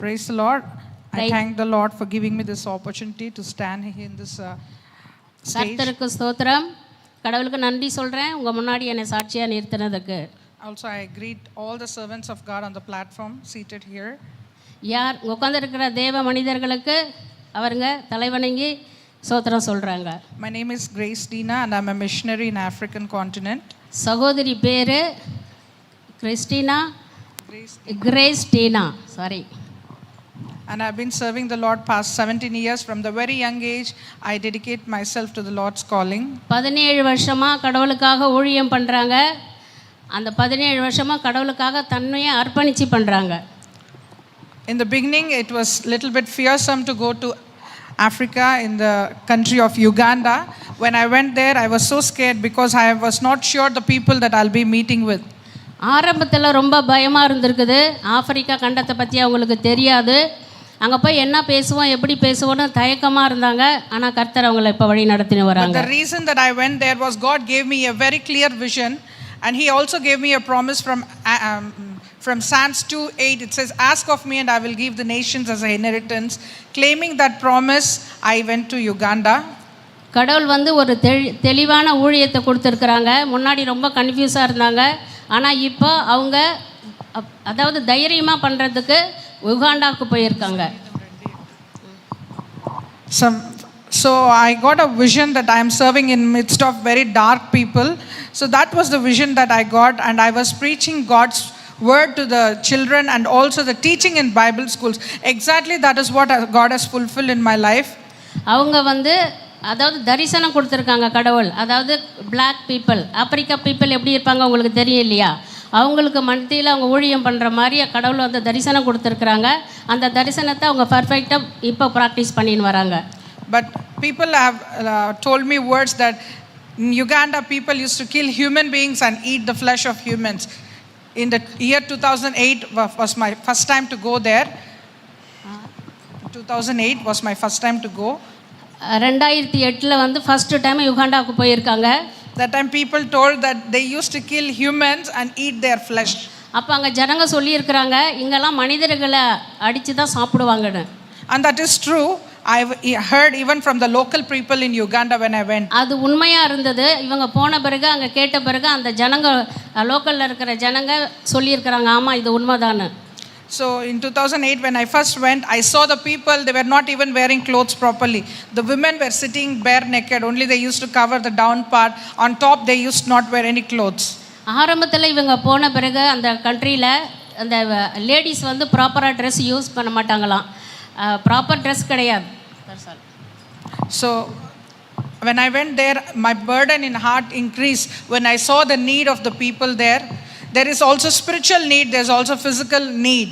Praise the Lord. I thank the Lord for giving me this opportunity to stand here in this stage. கர்த்தருக்கு ஸ்தோத்திரம். கடவுளுக்கு நன்றி சொல்றேன் உங்க முன்னாடி என்னை சாட்சியா நிறுத்தினதுக்கு. Also I greet all the servants of God on the platform seated here. யார் உட்கார்ந்திருக்கிற தேவ மனிதர்களுக்கு அவருங்க தலைவணங்கி ஸ்தோத்திரம் சொல்றாங்க. My name is Grace Dina and I'm a missionary in African continent. சகோதரி பேரு Christina Grace Tina sorry. And I've been serving the Lord past 17 years. From the very young age, I dedicate myself to the Lord's calling. 17 வருஷமா கடவுளுக்காக ஊழியம் பண்றாங்க. அந்த 17 வருஷமா கடவுளுக்காக தன்னையே அர்ப்பணிச்சு பண்றாங்க. In the beginning, it was little bit fearsome to go to Africa in the country of Uganda. When I went there, I was so scared because I was not sure the people that I'll be meeting with. ஆரம்பத்தில் ரொம்ப பயமாக இருந்திருக்குது. Africa கண்டத்தை பற்றி அவங்களுக்கு தெரியாது. அங்கே போய் என்ன பேசுவோம் எப்படி பேசுவோன்னு தயக்கமாக இருந்தாங்க. ஆனால் கர்த்தர் அவங்களை இப்போ வழி நடத்தின்னு வராங்க. The reason that I went there was God gave me a very clear vision and he also gave me a promise from Psalms 2:8. It says, "Ask of me and I will give the nations as an inheritance." Claiming that promise, I went to Uganda. கடவுள் ஒரு தெளிவான ஊழியத்தை கொடுத்துருக்குறாங்க. முன்னாடி ரொம்ப கன்ஃபியூஸாக இருந்தாங்க. ஆனால் இப்போ அவங்க அதாவது தைரியமாக பண்ணுறதுக்கு உகாண்டாவுக்கு போயிருக்காங்க. So I got a vision that I am serving in midst of very dark people. So that was the vision that I got, and I was preaching God's word to the children and also the teaching in Bible schools. Exactly that is what God has fulfilled in my life. அவங்க அதாவது தரிசனம் கொடுத்துருக்காங்க கடவுள். அதாவது black people Africa people எப்படி இருப்பாங்க உங்களுக்கு தெரியும் இல்லையா? அவங்களுக்கு மத்தியில் அவங்க ஊழியம் பண்ணுற மாதிரி கடவுள் தரிசனம் கொடுத்துருக்குறாங்க. அந்த தரிசனத்தை அவங்க பர்ஃபெக்டாக இப்போ ப்ராக்டிஸ் பண்ணின்னு வராங்க. But people have told me words that in Uganda people used to kill human beings and eat the flesh of humans. In the year 2008 was my first time to go there. 2008 was my first time to go. 2008 first time யுகாண்டாவுக்கு போயிருக்காங்க. That time people told that they used to kill humans and eat their flesh. அப்போ அங்கே ஜனங்க சொல்லியிருக்கிறாங்க இங்கெல்லாம் மனிதர்களை அடித்து தான் சாப்பிடுவாங்கன்னு. And that is true. I heard even from the local people in Uganda when I went. அது உண்மையாக இருந்தது. இவங்க போன பிறகு அங்கே கேட்ட பிறகு அந்த ஜனங்க லோக்கலில் இருக்கிற ஜனங்க சொல்லியிருக்கிறாங்க ஆமாம் இது உண்மைதானு. So in 2008 when I first went, I saw the people, they were not even wearing clothes properly. The women were sitting bare naked, only they used to cover the down part. On top they used not wear any clothes. ஆரம்பத்தில் இவங்க போன பிறகு அந்த கண்ட்ரியில் அந்த ladies ப்ராப்பராக dress use பண்ண மாட்டாங்களாம். ப்ராப்பர் ட்ரெஸ் கிடையாது. So when I went there, my burden in heart increased when I saw the need of the people there. There is also spiritual need, there is also physical need.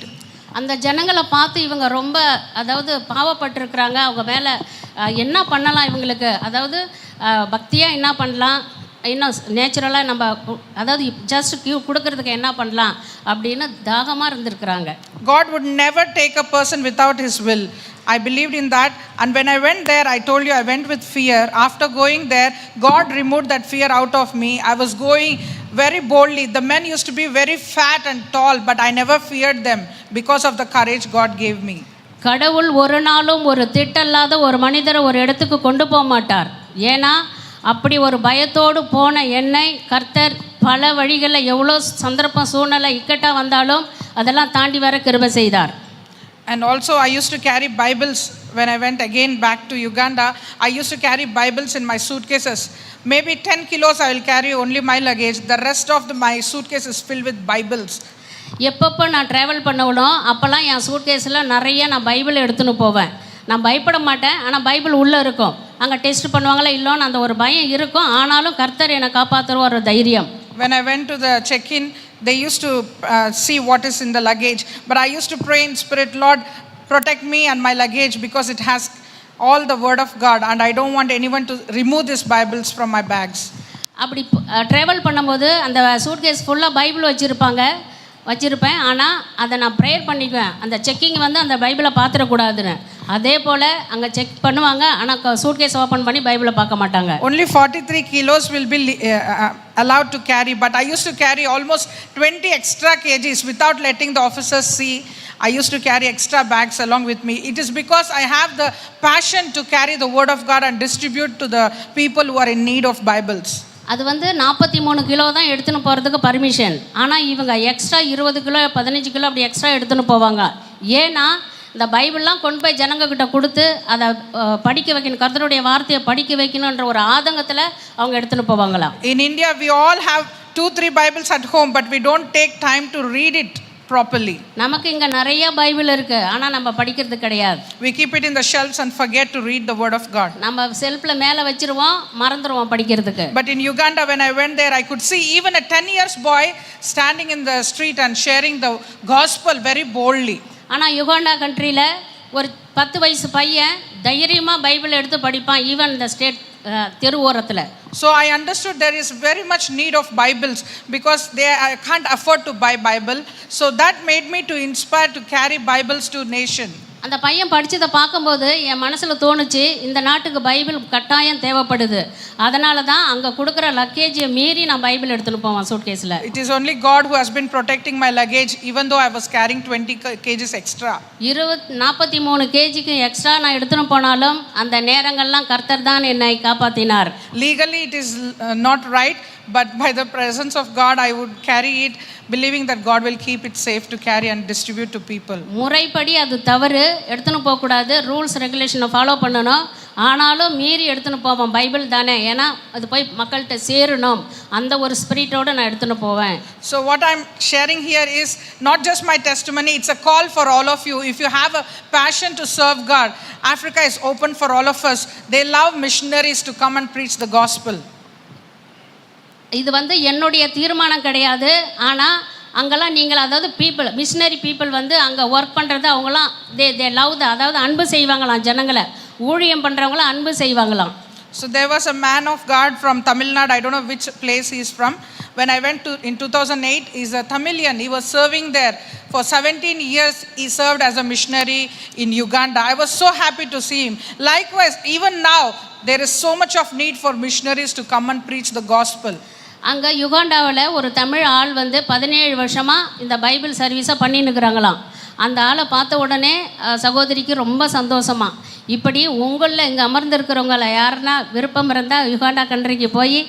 அந்த ஜனங்களை பார்த்து இவங்க ரொம்ப அதாவது பாவப்பட்டிருக்கிறாங்க. அவங்க மேலே என்ன பண்ணலாம் இவங்களுக்கு அதாவது பக்தியாக என்ன பண்ணலாம் இன்னும் நேச்சுரலாக நம்ம அதாவது ஜஸ்ட் கொடுக்கறதுக்கு என்ன பண்ணலாம் அப்படின்னு தாகமாக இருந்திருக்கிறாங்க. God would never take a person without his will. I believed in that, and when I went there, I told you I went with fear. After going there, God removed that fear out of me. I was going very boldly. The men used to be very fat and tall, but I never feared them because of the courage God gave me. கடவுள் ஒரு நாளும் ஒரு திட்டல்லாத ஒரு மனிதரை ஒரு இடத்துக்கு கொண்டு போக மாட்டார். ஏன்னா அப்படி ஒரு பயத்தோடு போன என்னை கர்த்தர் பல வழிகளில் எவ்வளோ சந்தர்ப்பம் சூழ்நிலை இக்கட்டாக வந்தாலும் அதெல்லாம் தாண்டி வர கிருபை செய்தார். And also I used to carry Bibles when I went again back to Uganda. I used to carry Bibles in my suitcases. Maybe 10 kilos I will carry only my luggage. The rest of my suitcase is filled with Bibles. எப்பப்போ நான் travel பண்ணணும் அப்போல்லாம் என் சூட்கேஸில் நிறைய நான் Bible எடுத்துன்னு போவேன். நான் பயப்பட மாட்டேன். ஆனால் பைபிள் உள்ளே இருக்கும். அங்கே டெஸ்ட் பண்ணுவாங்களா இல்லோன்னு அந்த ஒரு பயம் இருக்கும். ஆனாலும் கர்த்தர் என்னை காப்பாற்றுற ஒரு தைரியம். When I went to the check-in, they used to see what is in the luggage. But I used to pray in spirit, Lord, protect me and my luggage because it has all the word of God and I don't want anyone to remove these Bibles from my bags. அப்படி travel பண்ணும்போது அந்த suitcase ஃபுல்லாக Bible வச்சுருப்பாங்க. வச்சுருப்பேன். ஆனால் அதை நான் prayer பண்ணிக்குவேன். அந்த செக்கிங் வந்து அந்த பைபிளை பார்த்துடக்கூடாதுன்னு. அதே போல் அங்கே செக் பண்ணுவாங்க, ஆனால் சூட்கேஸ் ஓப்பன் பண்ணி பைபிளை பார்க்க மாட்டாங்க. Only 43 kilos will be allowed to carry, but I used to carry almost 20 extra kgs without letting the officers see. I used to carry extra bags along with me. It is because I have the passion to carry the word of God and distribute to the people who are in need of Bibles. அது வந்து 43 kilo தான் எடுத்துன்னு போகிறதுக்கு permission. ஆனால் இவங்க extra 20 kilo 15 kilo அப்படி extra எடுத்துன்னு போவாங்க. ஏன்னா இந்த பைபிள்லாம் கொண்டு போய் ஜனங்கக்கிட்ட கொடுத்து அதை படிக்க வைக்கணும், கர்த்தருடைய வார்த்தையை படிக்க வைக்கணுன்ற ஒரு ஆதங்கத்தில் அவங்க எடுத்துன்னு போவாங்களாம். In India we all have 2-3 Bibles at home, but we don't take time to read it properly. நமக்கு இங்கே நிறைய பைபிள் இருக்குது, ஆனால் நம்ம படிக்கிறது கிடையாது. We keep it in the shelves and forget to read the word of God. நம்ம செல்ஃபில் மேலே வச்சிருவோம், மறந்துடுவோம் படிக்கிறதுக்கு. But in Uganda, when I went there, I could see even a 10 years boy standing in the street and sharing the gospel very boldly. ஆனால் Uganda கண்ட்ரியில் ஒரு 10 வயசு பையன் தைரியமாக பைபிள் எடுத்து படிப்பான், ஈவன் இந்த ஸ்டேட் தெரு ஓரத்தில். So I understood there is very much need of Bibles because I can't afford to buy Bible. So that made me to inspire to carry Bibles to nation. அந்த பையன் படித்ததை பார்க்கும்போது என் மனசில் தோணுச்சு, இந்த நாட்டுக்கு பைபிள் கட்டாயம் தேவைப்படுது. அதனால தான் அங்கே கொடுக்குற லக்கேஜை மீறி நான் பைபிள் எடுத்துன்னு போவேன் சூட்கேஸில். It is only God who has been protecting my luggage even though I was carrying 20 kgs extra. 43 கேஜிக்கு எக்ஸ்ட்ரா நான் எடுத்துன்னு போனாலும் அந்த நேரங்கள்லாம் கர்த்தர் தான் என்னை காப்பாற்றினார். Legally it is not right, but by the presence of God I would carry it believing that God will keep it safe to carry and distribute to people. முறைப்படி அது தவறு, எடுத்துன்னு போகக்கூடாது, ரூல்ஸ் ரெகுலேஷனை ஃபாலோ பண்ணணும். ஆனாலும் மீறி எடுத்துன்னு போவேன், பைபிள் தானே, ஏன்னா அது போய் மக்கள்கிட்ட சேரணும், அந்த ஒரு ஸ்பிரிட்டோடு நான் எடுத்துன்னு போவேன். So what I'm sharing here is not just my testimony, it's a call for all of you. If you have a passion to serve God, Africa is open for all of us. They love missionaries to come and preach the gospel. இது வந்து என்னுடைய தீர்மானம் கிடையாது. ஆனால் அங்கெல்லாம் நீங்கள் அதாவது machinery people வந்து அங்கே ஒர்க் பண்ணுறது அவங்களாம் தே லவ் அதாவது அன்பு செய்வாங்களாம், ஜனங்களை ஊழியம் பண்ணுறவங்களாம் அன்பு செய்வாங்களாம். So there was a man of God from Tamil Nadu, I don't know which place he is from. When I went to in 2008, he's a Tamilian. He was serving there for 17 years. He served as a missionary in Uganda. I was so happy to see him. Likewise, even now there is so much of need for missionaries to come and preach the gospel. அங்கே யுகாண்டாவில் ஒரு தமிழ் ஆள் வந்து 17 வருஷமாக இந்த Bible சர்வீஸை பண்ணின்னுக்குறாங்களாம். அந்த ஆளை பார்த்த உடனே சகோதரிக்கு ரொம்ப சந்தோஷமா, இப்படி உங்களில் இங்கே அமர்ந்திருக்கிறவங்கள யாருன்னா விருப்பம் இருந்தால் யுகாண்டா கண்ட்ரிக்கு போய்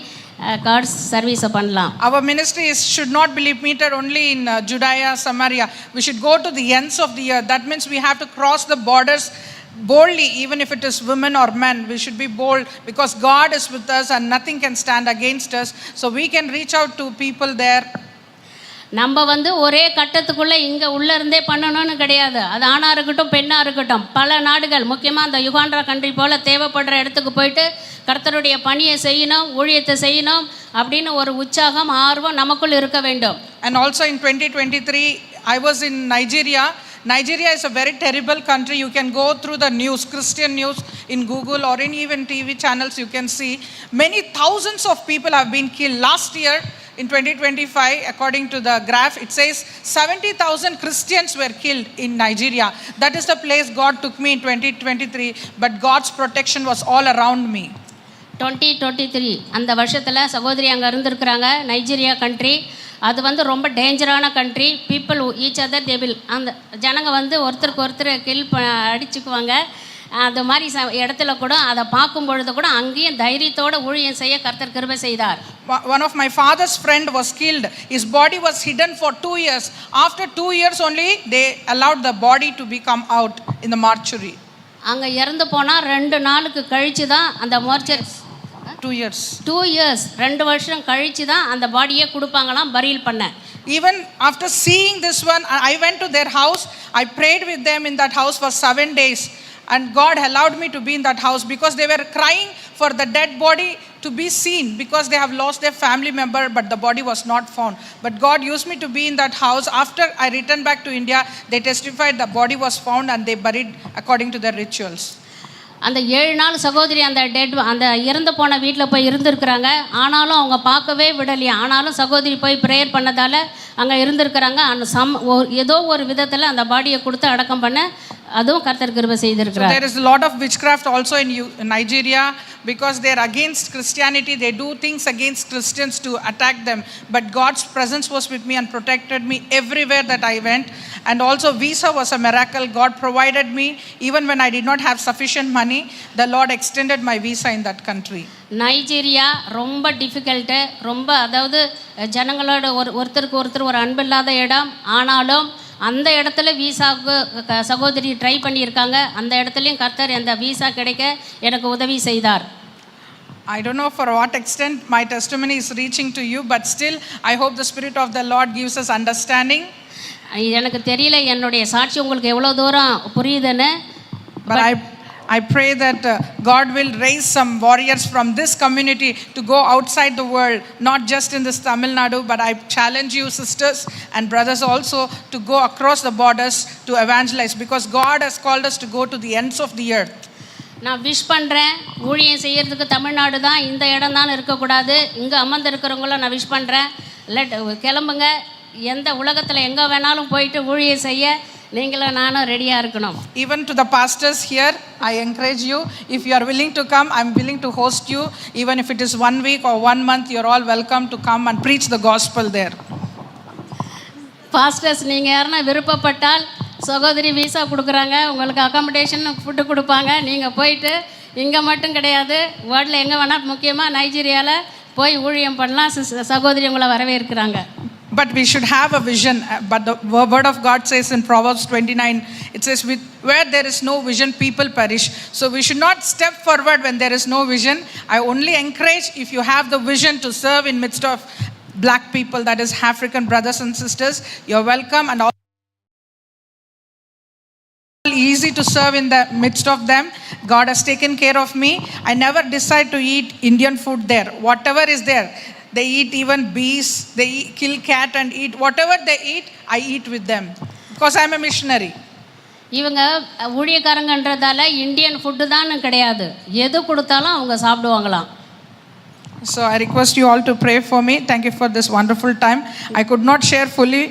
காட்ஸ் சர்வீஸை பண்ணலாம். Our ministry should not be limited only in Judea, Samaria. We should go to the ends of the earth. That means we have to cross the borders boldly, even if it is women or men. We should be bold because God is with us and nothing can stand against us. So we can reach out to people there. நம்ம வந்து ஒரே கட்டத்துக்குள்ளே இங்கே உள்ளே இருந்தே பண்ணணும்னு கிடையாது. அது ஆணாக இருக்கட்டும் பெண்ணாக இருக்கட்டும், பல நாடுகள் முக்கியமாக அந்த யுகாண்டா கண்ட்ரி போல் தேவைப்படுற இடத்துக்கு போயிட்டு கர்த்தருடைய பணியை செய்யணும், ஊழியத்தை செய்யணும் அப்படின்னு ஒரு உற்சாகம் ஆர்வம் நமக்குள் இருக்க வேண்டும். And also in 2023 I was in Nigeria. Nigeria is a very terrible country. You can go through the news, Christian news in Google or in even TV channels, you can see many thousands of people have been killed. Last year in 2025, according to the graph, it says 70,000 Christians were killed in Nigeria. That is the place God took me in 2023, but God's protection was all around me. 2023 அந்த வருஷத்தில் சகோதரி அங்கே இருந்திருக்கிறாங்க, Nigeria country. அது வந்து ரொம்ப டேஞ்சரான country. People each other they will, அந்த ஜனங்க வந்து ஒருத்தருக்கு ஒருத்தர் அடிச்சுக்குவாங்க. அது மாதிரி இடத்துல கூட அதை பார்க்கும் பொழுது கூட அங்கேயும் தைரியத்தோட ஊழியம் செய்ய கர்த்தர் கிருபை செய்தார். One of my father's friend was killed. His body was hidden for 2 years. After 2 years only they allowed the body to be come out in the mortuary. அங்கே இறந்து போனால் 2 நாளுக்கு கழிச்சு தான் அந்த mortuary 2 years 2 வருஷம் கழிச்சு தான் அந்த பாடியே கொடுப்பாங்களாம் பரியல் பண்ண. Even after seeing this one, I went to their house. I prayed with them in that house for 7 days. And God allowed me to be in that house because they were crying for the dead body to be seen because they have lost their family member, but the body was not found. But God used me to be in that house. After I returned back to India, they testified the body was found and they buried according to their rituals. அந்த 7 நாள் சகோதரி அந்த இறந்து போன வீட்டில் போய் இருந்திருக்கிறாங்க. ஆனாலும் அவங்க பார்க்கவே விடலையா. ஆனாலும் சகோதரி போய் ப்ரேயர் பண்ணதால் அங்கே இருந்திருக்கிறாங்க. ஏதோ ஒரு விதத்தில் அந்த பாடியை கொடுத்து அடக்கம் பண்ண அதுவும் கர்த்தர் கிருபை செய்திருக்கிறார். There is a lot of witchcraft also in Nigeria because they are against Christianity. They do things against Christians to attack them. But God's presence was with me and protected me everywhere that I went. And also visa was a miracle. God provided me even when I did not have sufficient money. The Lord extended my visa in that country. Nigeria ரொம்ப difficult. ரொம்ப அதாவது ஜனங்களோட ஒருத்தருக்கு ஒருத்தர் ஒரு அன்பில்லாத இடம். ஆனாலும் அந்த இடத்துல வீசாவுக்கு சகோதரி ட்ரை பண்ணியிருக்காங்க. அந்த இடத்துலையும் கர்த்தர் அந்த வீசா கிடைக்க எனக்கு உதவி செய்தார். I don't know for what extent my testimony is reaching to you, but still I hope the Spirit of the Lord gives us understanding. எனக்கு தெரியல என்னுடைய சாட்சி உங்களுக்கு எவ்வளோ தூரம் புரியுதுன்னு. But I pray that God will raise some warriors from this community to go outside the world, not just in this Tamil Nadu, but I challenge you sisters and brothers also to go across the borders to evangelize, because God has called us to go to the ends of the earth. நான் wish பண்ணுறேன், ஊழியம் செய்கிறதுக்கு தமிழ்நாடு தான் இந்த இடம் தான் இருக்கக்கூடாது. இங்கே அமர்ந்திருக்கிறவங்கள நான் விஷ் பண்ணுறேன், கிளம்புங்க, எந்த உலகத்தில் எங்கே வேணாலும் போயிட்டு ஊழியம் செய்ய நீங்களும் நானும் ரெடியாக இருக்கணும். Even to the pastors here, I encourage you, if you are willing to come, I am willing to host you. Even if it is 1 week or 1 month, you are all welcome to come and preach the gospel there. Pastors நீங்கள் யாருன்னா விருப்பப்பட்டால் சகோதரி visa கொடுக்குறாங்க, உங்களுக்கு accommodation food கொடுப்பாங்க. நீங்கள் போயிட்டு இங்கே மட்டும் கிடையாது, வேர்ல்டில் எங்கே வேணால் முக்கியமாக நைஜீரியாவில் போய் ஊழியம் பண்ணலாம். சகோதரி உங்களை வரவேற்கிறாங்க. But we should have a vision. But the word of God says in Proverbs 29, it says, where there is no vision, people perish. So we should not step forward when there is no vision. I only encourage, if you have the vision to serve in midst of black people, that is African brothers and sisters, you're welcome. And all easy to serve in the midst of them. God has taken care of me. I never decide to eat Indian food there. Whatever is there, they eat even bees, they kill cat and eat whatever they eat, I eat with them because I am a missionary. இவங்க ஊழியக்காரங்கன்றதால Indian food தான் கிடையாது, எது கொடுத்தாலும் அவங்க சாப்பிடுவாங்களாம். So I request you all to pray for me. Thank you for this wonderful time. I could not share fully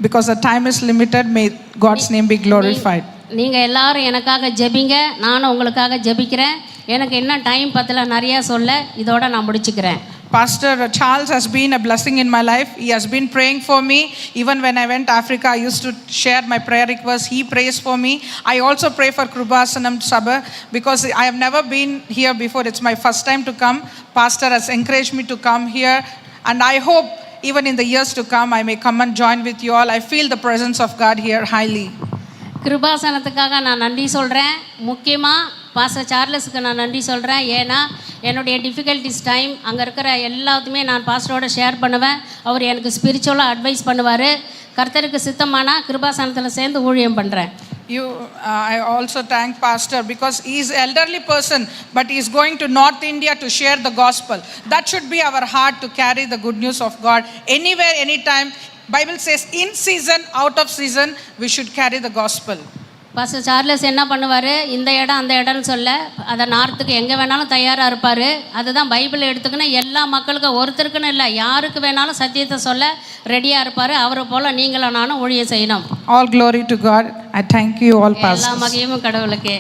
because the time is limited. May God's name be glorified. நீங்கள் எல்லாரும் எனக்காக ஜெபிங்க, நானும் உங்களுக்காக ஜெபிக்கிறேன். எனக்கு என்ன டைம் பத்தல நிறையா சொல்ல, இதோட நான் முடிச்சுக்கிறேன். Pastor Charles has been a blessing in my life. He has been praying for me. Even when I went to Africa, I used to share my prayer requests. He prays for me. I also pray for Krubasanam Sabha because I have never been here before. It's my first time to come. Pastor has encouraged me to come here. And I hope even in the years to come, I may come and join with you all. I feel the presence of God here highly. கிருபாசனத்துக்காக நான் நன்றி சொல்கிறேன். முக்கியமாக pastor சார்லஸுக்கு நான் நன்றி சொல்கிறேன். ஏன்னா என்னுடைய difficulties time அங்கே இருக்கிற எல்லாத்தையுமே நான் பாஸ்டரோட ஷேர் பண்ணுவேன். அவர் எனக்கு ஸ்பிரிச்சுவலாக அட்வைஸ் பண்ணுவார். கர்த்தருக்கு சித்தமானால் கிருபாசனத்தில் சேர்ந்து ஊழியம் பண்ணுறேன். I also thank Pastor because he is an elderly person, but he is going to North India to share the gospel. That should be our heart, to carry the good news of God anywhere, anytime. Bible says in season, out of season, we should carry the gospel. Pastor Charles என்ன பண்ணுவார், இந்த இடம் அந்த இடம்னு சொல்ல அதை நார்த்துக்கு எங்கே வேணாலும் தயாராக இருப்பார். அதுதான் பைபிள் எடுத்துக்கணும். எல்லா மக்களுக்கும் ஒருத்தருக்குன்னு இல்லை, யாருக்கு வேணாலும் சத்தியத்தை சொல்ல ரெடியாக இருப்பார். அவரை போல் நீங்களும் நானும் ஊழியம் செய்யணும். All glory to God. I thank you all, pastors. எல்லா மகிமையும் கடவுளுக்கே.